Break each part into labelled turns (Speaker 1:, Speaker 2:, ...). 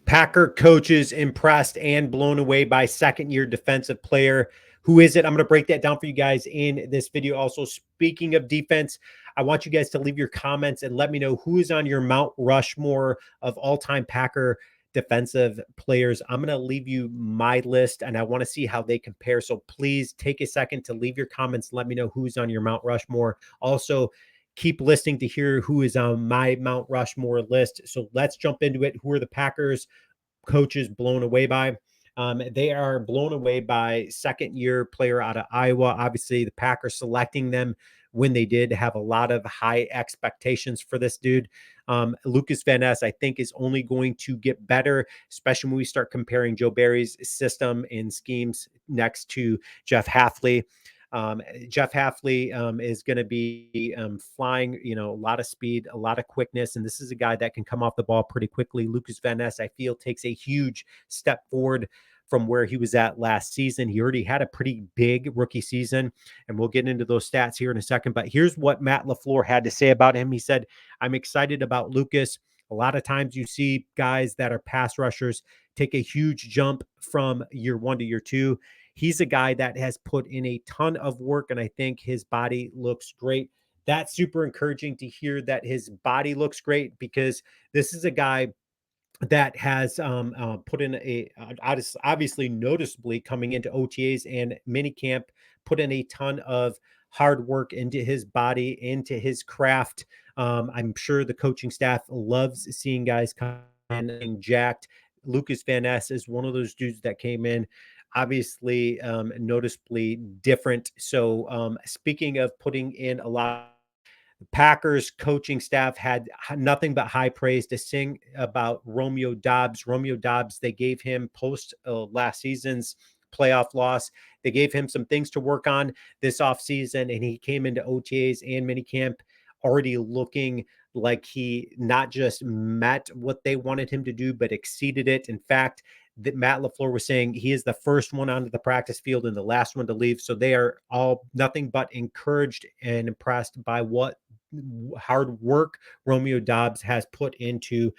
Speaker 1: Packer coaches impressed and blown away by second-year defensive player. Who is it? I'm going to break that down for you guys in this video. Also, speaking of defense, I want you guys to leave your comments and let me know who is on your Mount Rushmore of all-time Packer defensive players. I'm going to leave you my list, and I want to see how they compare. So please take a second to leave your comments. Let me know who's on your Mount Rushmore. Also, keep listening to hear who is on my Mount Rushmore list. So let's jump into it. Who are the Packers coaches blown away by? They are blown away by second-year player out of Iowa. Obviously, the Packers selecting them when they did have a lot of high expectations for this dude. Lucas Van Ness, I think, is only going to get better, especially when we start comparing Joe Barry's system and schemes next to Jeff Hafley. Jeff Hafley is going to be flying, a lot of speed, a lot of quickness, and this is a guy that can come off the ball pretty quickly. Lucas Van Ness, I feel, takes a huge step forward from where he was at last season. He already had a pretty big rookie season, and we'll get into those stats here in a second. But here's what Matt LaFleur had to say about him. He said, "I'm excited about Lucas. A lot of times you see guys that are pass rushers take a huge jump from year one to year two. He's a guy that has put in a ton of work, and I think his body looks great." That's super encouraging to hear that his body looks great, because this is a guy that has put in obviously noticeably coming into OTAs and minicamp, put in a ton of hard work into his body, into his craft. I'm sure the coaching staff loves seeing guys come in and jacked. Lucas Van Ness is one of those dudes that came in obviously noticeably different. So speaking of putting in a lot, the Packers coaching staff had nothing but high praise to sing about Romeo Doubs. Romeo Doubs, they gave him post last season's playoff loss. They gave him some things to work on this offseason, and he came into OTAs and minicamp already looking like he not just met what they wanted him to do, but exceeded it. In fact, that Matt LaFleur was saying he is the first one onto the practice field and the last one to leave. So they are all nothing but encouraged and impressed by what hard work Romeo Doubs has put into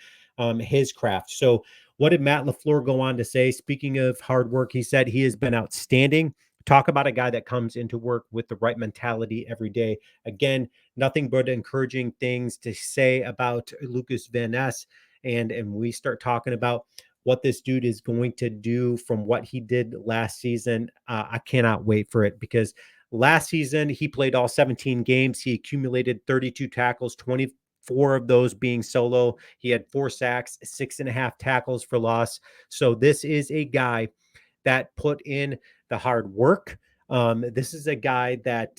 Speaker 1: his craft. So what did Matt LaFleur go on to say? Speaking of hard work, he said he has been outstanding. Talk about a guy that comes into work with the right mentality every day. Again, nothing but encouraging things to say about Lucas Van Ness. And we start talking about what this dude is going to do from what he did last season. I cannot wait for it, because last season he played all 17 games. He accumulated 32 tackles, 24 of those being solo. He had 4 sacks, 6.5 tackles for loss. So this is a guy that put in the hard work. This is a guy that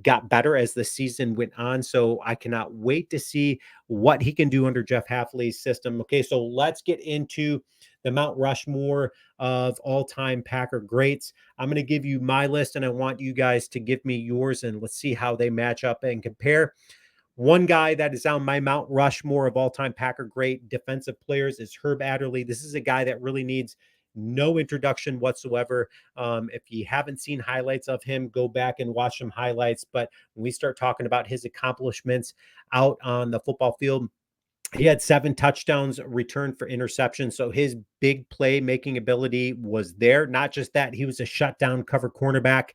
Speaker 1: got better as the season went on. So I cannot wait to see what he can do under Jeff Hafley's system. Okay, so let's get into the Mount Rushmore of all-time Packer greats. I'm going to give you my list, and I want you guys to give me yours, and let's see how they match up and compare. One guy that is on my Mount Rushmore of all-time Packer great defensive players is Herb Adderley. This is a guy that really needs no introduction whatsoever. If you haven't seen highlights of him, go back and watch some highlights. But when we start talking about his accomplishments out on the football field, he had 7 touchdowns returned for interception. So his big play making ability was there. Not just that, he was a shutdown cover cornerback.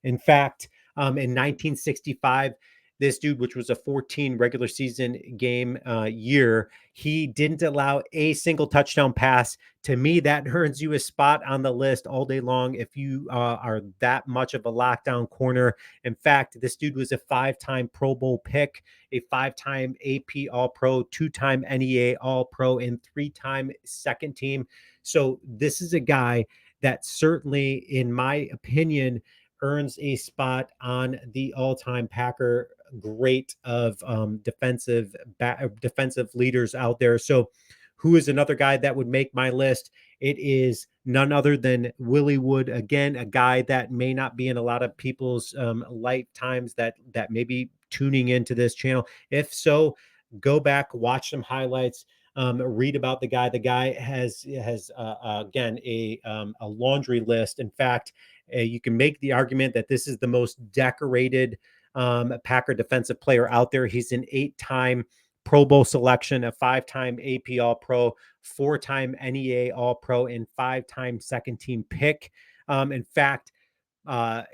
Speaker 1: In fact, in 1965, this dude, which was a 14 regular season game year, he didn't allow a single touchdown pass. To me, that earns you a spot on the list all day long if you are that much of a lockdown corner. In fact, this dude was a 5-time Pro Bowl pick, a 5-time AP All-Pro, 2-time NEA All-Pro, and 3-time second team. So this is a guy that certainly, in my opinion, earns a spot on the all-time Packer great of defensive leaders out there. So who is another guy that would make my list? It is none other than Willie Wood. Again, a guy that may not be in a lot of people's lifetimes that may be tuning into this channel. If so, go back, watch some highlights, read about the guy. The guy has again a laundry list. In fact, you can make the argument that this is the most decorated Packer defensive player out there. He's an 8-time Pro Bowl selection, a 5-time AP All-Pro, 4-time NEA All-Pro, and 5-time second-team pick. In fact,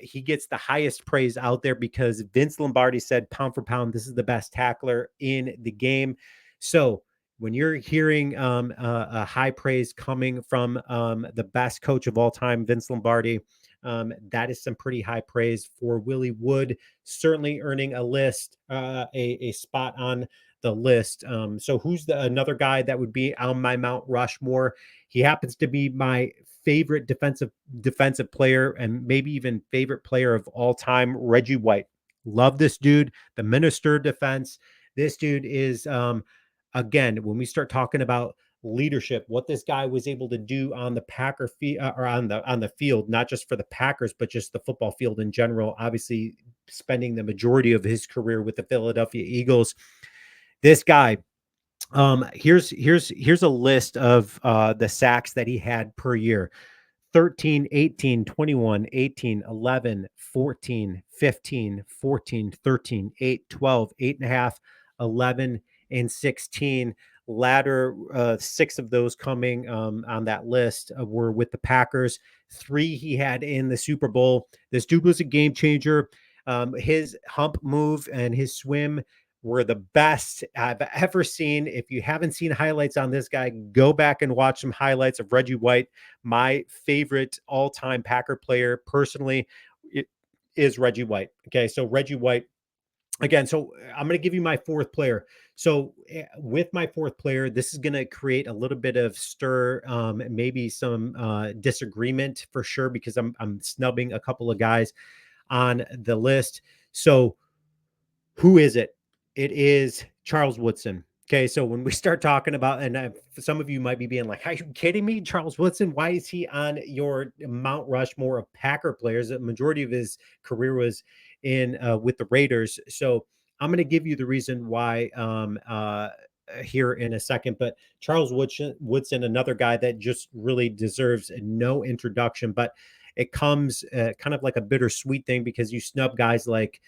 Speaker 1: he gets the highest praise out there because Vince Lombardi said, pound for pound, this is the best tackler in the game. So when you're hearing a high praise coming from the best coach of all time, Vince Lombardi, that is some pretty high praise for Willie Wood, certainly earning a spot on the list. So who's another guy that would be on my Mount Rushmore? He happens to be my favorite defensive player and maybe even favorite player of all time, Reggie White. Love this dude, the minister of defense. This dude is again, when we start talking about leadership, what this guy was able to do on the or on the field, not just for the Packers, but just the football field in general. Obviously, spending the majority of his career with the Philadelphia Eagles. This guy, here's a list of the sacks that he had per year: 13, 18, 21, 18, 11, 14, 15, 14, 13, 8, 12, 8.5, 11, and 16. Latter 6 of those coming on that list were with the Packers. 3 he had in the Super Bowl. This dude was a game changer. His hump move and his swim were the best I've ever seen. If you haven't seen highlights on this guy, go back and watch some highlights of Reggie White. My favorite all-time Packer player personally is Reggie White. Okay, so Reggie White, again, so I'm going to give you my 4th player. So with my 4th player, this is going to create a little bit of stir, maybe some disagreement for sure, because I'm snubbing a couple of guys on the list. So who is it? It is Charles Woodson. Okay, so when we start talking about, and some of you might be being like, "Are you kidding me? Charles Woodson? Why is he on your Mount Rushmore of Packer players?" The majority of his career was in with the Raiders. So I'm going to give you the reason why here in a second. But Charles Woodson, another guy that just really deserves no introduction, but it comes kind of like a bittersweet thing because you snub guys like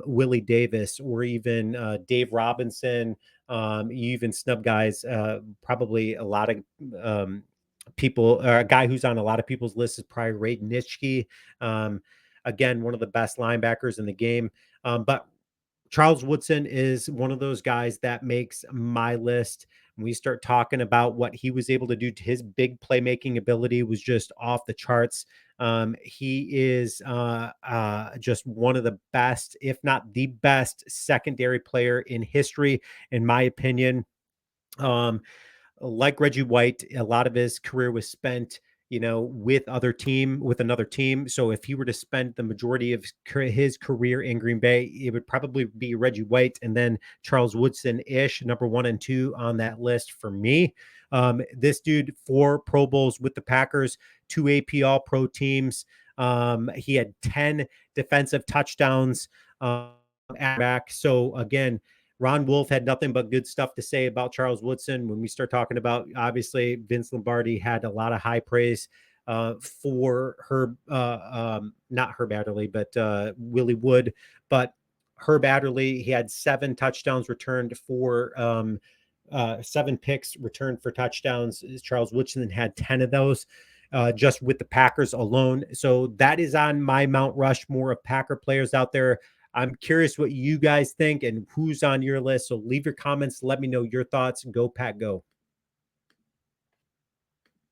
Speaker 1: Willie Davis or even Dave Robinson. You even snub guys, probably a lot of people, a guy who's on a lot of people's lists is probably Ray Nitschke. Again, one of the best linebackers in the game. But Charles Woodson is one of those guys that makes my list. When we start talking about what he was able to do, to his big playmaking ability was just off the charts. He is just one of the best, if not the best, secondary player in history, in my opinion. Um, like Reggie White, a lot of his career was spent, with another team. So if he were to spend the majority of his career in Green Bay, it would probably be Reggie White and then Charles Woodson-ish, number 1 and 2 on that list for me. This dude, 4 Pro Bowls with the Packers, 2 AP All-Pro teams. He had 10 defensive touchdowns at back. So again, Ron Wolf had nothing but good stuff to say about Charles Woodson. When we start talking about, obviously, Vince Lombardi had a lot of high praise for not Herb Adderley, but Willie Wood. But Herb Adderley, he had 7 touchdowns returned for 7 picks returned for touchdowns. Charles Woodson had 10 of those. Just with the Packers alone. So that is on my Mount Rushmore of Packer players out there. I'm curious what you guys think and who's on your list. So leave your comments. Let me know your thoughts. Go Pack, go.